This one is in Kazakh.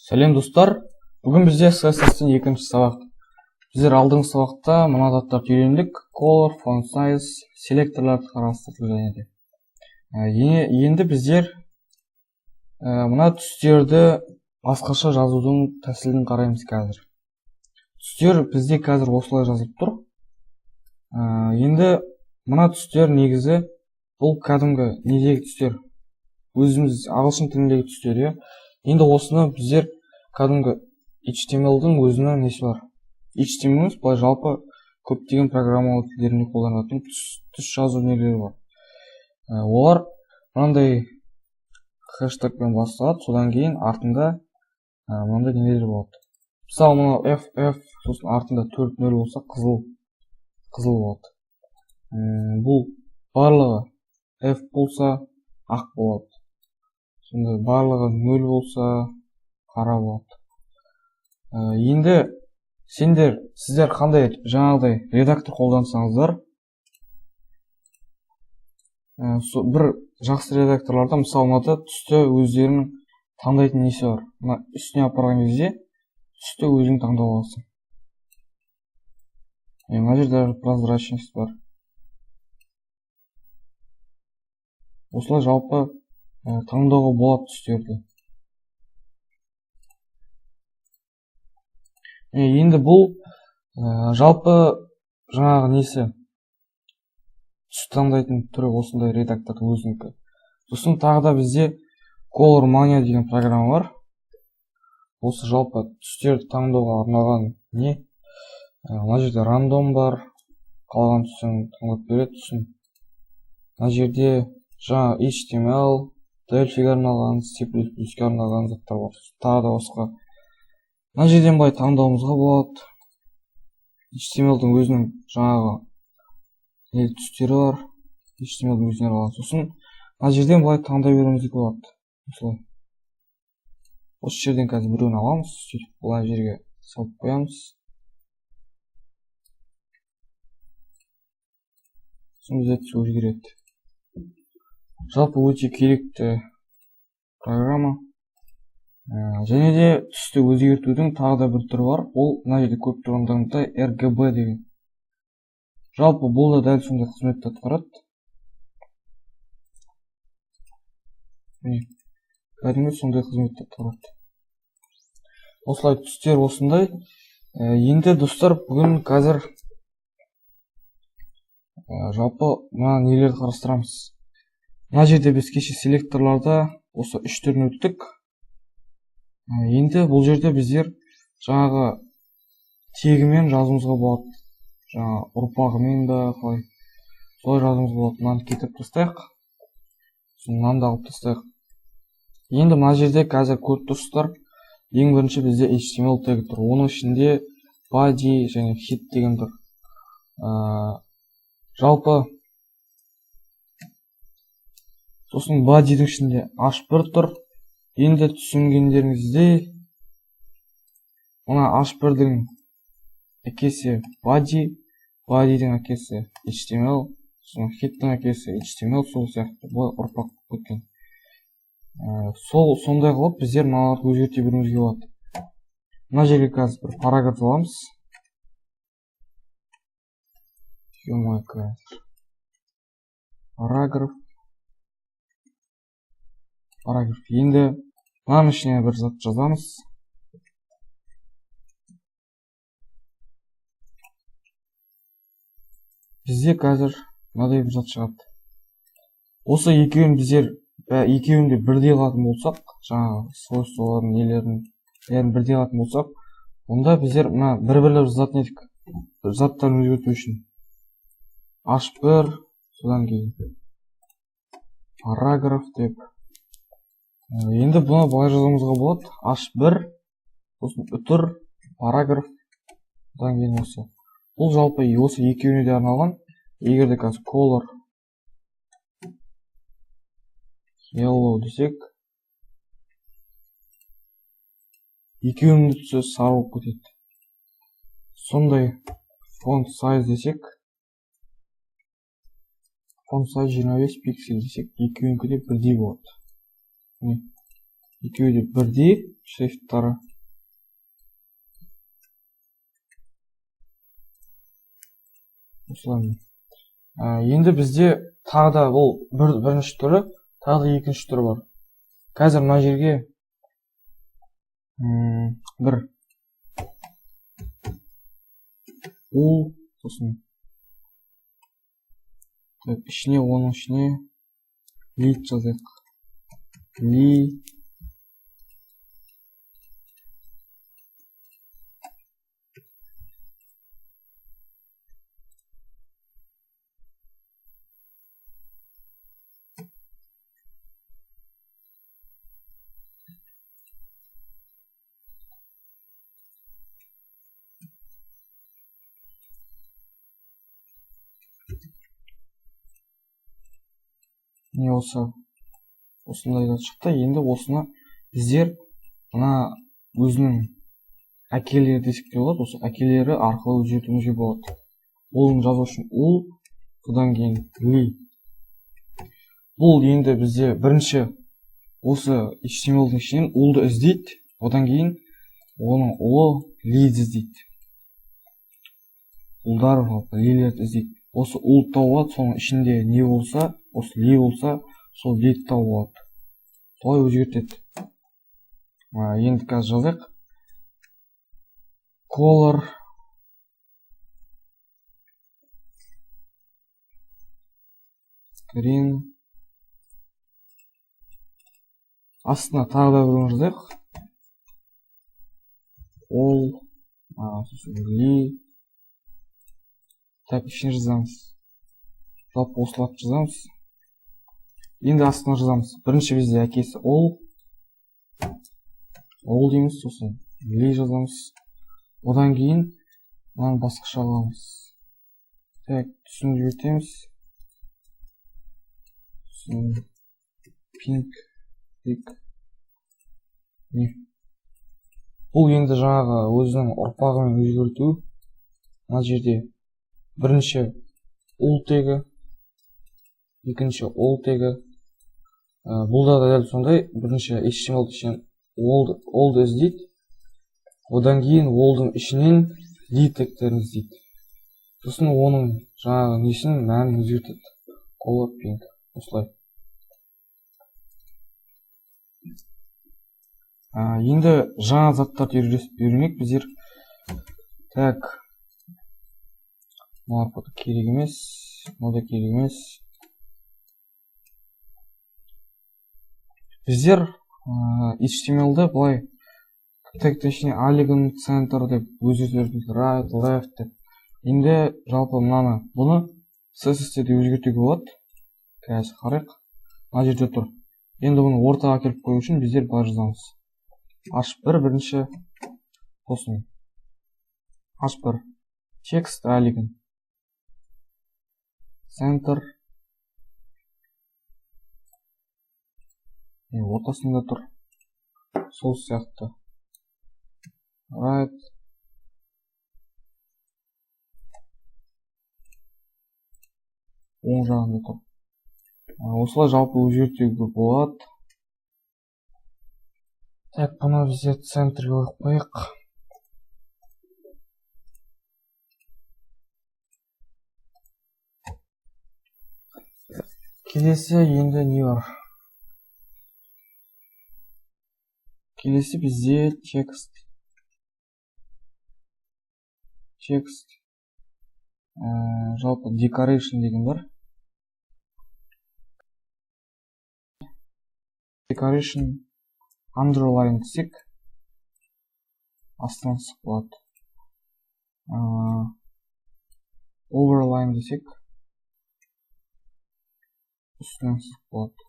Сәлем достар, бүгін бізде CSS-тің екінші сабақ. Біздер алдыңғы сабақта мына заттарды үйрендік: color, font size, селекторларды қарастырдық және де. Енді біздер мына түстерді басқаша жазудың тәсілін қараймыз қазір. Түстер бізде қазір осылай жазылып тұр. Енді мына түстер негізі бұл кәдімгі недегі түстер, өзіміз ағылшын тіліндегі түстер. Енді осыны біздер кәдімгі HTML-дің өзінің несі бар. HTML емес, былай жалпы көптеген программалау тілдерінде қолданатын түс жазу нелері бар. Олар мынандай хэштагпен басталады, содан кейін артында мынандай нелер болады. Мысалы, мынау FF, сосын артында 4.0 болса қызыл болады. Бұл барлығы F болса ақ болады. Сонда барлығы 0 болса қара болады. Енді сіздер қандай жаңағыдай редактор қолдансаңыздар, бір жақсы редакторларда, мысалы мынада түсті өздерінің таңдайтын несі бар. Мына үстіне апарған кезде түсті өзің таңдап аласың. Мына жерде прозрачность бар. Осылай жалпы таңдауға болады түстерді. Енді бұл жалпы жаңағы несі түс таңдайтын түрі осындай редактордың өзінікі. Сосын тағы да бізде Color Mania деген программа бар. Осы жалпы түстерді таңдауға арналған не? Мына жерде рандом бар, қалған түсін таңдап береді түсін. Мына жерде жаңа HTML, Delphi-ге арналған, C++-ге арналған заттар бар. Тағы да осыға. Мына жерден былай таңдауымызға болады. HTML-дің өзінің жаңағы түстері бар. HTML-дің өзіне арналған. Сосын мына жерден былай таңдай беруімізге болады. Осы жерден қазір біреуін аламыз, сөйтіп былай жерге салып қоямыз. Сосын бізде түсі өзгереді. Жалпы өте керекті программа. Және де түсті өзгертудің тағы да бір түрі бар. Ол мына жерде көп тұрғандығында RGB деген. Жалпы бұл да дәл сондай қызметті атқарады. Кәдімгі сондай қызметті атқарады. Осылай түстер осындай. Енді достар, бүгін қазір жалпы мына нелерді қарастырамыз. Мына жерде біз кеше селекторларда осы 3 түрін өттік. Енді бұл жерде біздер жаңағы тегімен жазуымызға болады. Жаңа ұрпағымен ба, қалай солай жазуымызға болады. Мынаны кетіп тастайық. Мынаны да алып тастайық. Енді мына жерде қазір көріп тұрсыздар, ең бірінші бізде HTML тег тұр. Оның ішінде body және head деген тұр. Жалпы сосын body'дің ішінде h1 тұр. Енді түсінгендеріңіздей, мына h1-дің әкесі body'дің әкесі HTML, сосын head-дің әкесі HTML, сол сияқты бұл ұрпақ өткен. Сондай қылып біздер мыналарды өзгерте беруімізге болады. Мына жерге қазір бір параграф аламыз. Параграф. Енді мынаның ішіне бір зат жазамыз. Бізде қазір мынадай бір зат шығады. Осы екеуін де бірдей алатын болсақ, жаңағы свойстволарын нелерін бәрін бірдей алатын болсақ, онда біздер мына бір-бірлеп жазатын едік. Заттарын өзгерту үшін. H1, содан кейін параграф деп. Енді бұны былай жазуымызға болады. H1, сосын үтір, параграф, содан кейін осы. Бұл жалпы осы екеуіне де арналған. Егерде қазір color yellow десек, екеуінің түсі сары болып кетеді. Сондай font size десек, font size 25 пиксель десек, екеуінікі де бірдей болады. екеуі де бірдей шрифттары. Осылай. Енді бізде тағы да бұл бірінші түрі, тағы да екінші түрі бар. Қазір мына жерге бір ол, сосын ішіне, оның ішіне лид жазайық. Ли. Не осындай зат шықты. Енді осыны біздер мына өзінің әкелері десек те болады. Осы әкелері арқылы өзгертуімізге болады. Олын жазу үшін ол, содан кейін ли. Бұл енді бізде бірінші осы HTML-дің ішінен олды іздейді, одан кейін оның олы лид іздейді. Олдар лилерді іздейді. Осы олды тауып, соның ішінде не болса, осы ли болса, сол лид тауып. Солай өзгертеді. Енді қазір жазайық. Color green. Астына тағы да біреуін жазайық. Ол, сосын ли. Так, ішіне жазамыз. Жалпы осылап жазамыз. Енді астына жазамыз. Бірінші бізде әкесі ол дейміз, сосын ли жазамыз. Одан кейін мынаны басқаша аламыз. Так, түсін жібертеміз. Pink. Бұл енді жаңағы өзінің ұрпағымен өзгерту. Мына жерде бірінші ол тегі, екінші ол тегі. Бұл да дәл сондай. Бірінші HTML ішінен олды іздейді. Одан кейін олдың ішінен ли тегтерін іздейді. Сосын оның жаңағы несін мәнін өзгертеді. Color pink. Осылай. Енді жаңа заттарды үйренейік біздер. Так. Мына керек емес. Мына керек емес. Біздер HTML-ді былай тегті ішіне Alignment Center деп өзгертеміз. Right, left деп. Енді жалпы бұны CSS-де өзгертуге болады. Қазір қарайық. Мына жерде тұр. Енді бұны ортаға келіп қою үшін біздер былай жазамыз. H1 бірінші, сосын H1 text Alignment Center. Ортасында тұр. Сол сияқты. Right. Оң жағында тұр. Осылай жалпы өзгертуге болады. Так, бұны бізде центрге қойып қояйық. Келесі енді не бар? Келесі бізде текст. Жалпы decoration деген бар. Decoration underline десек, астынан сық болады. Overline десек, үстінен сық болады.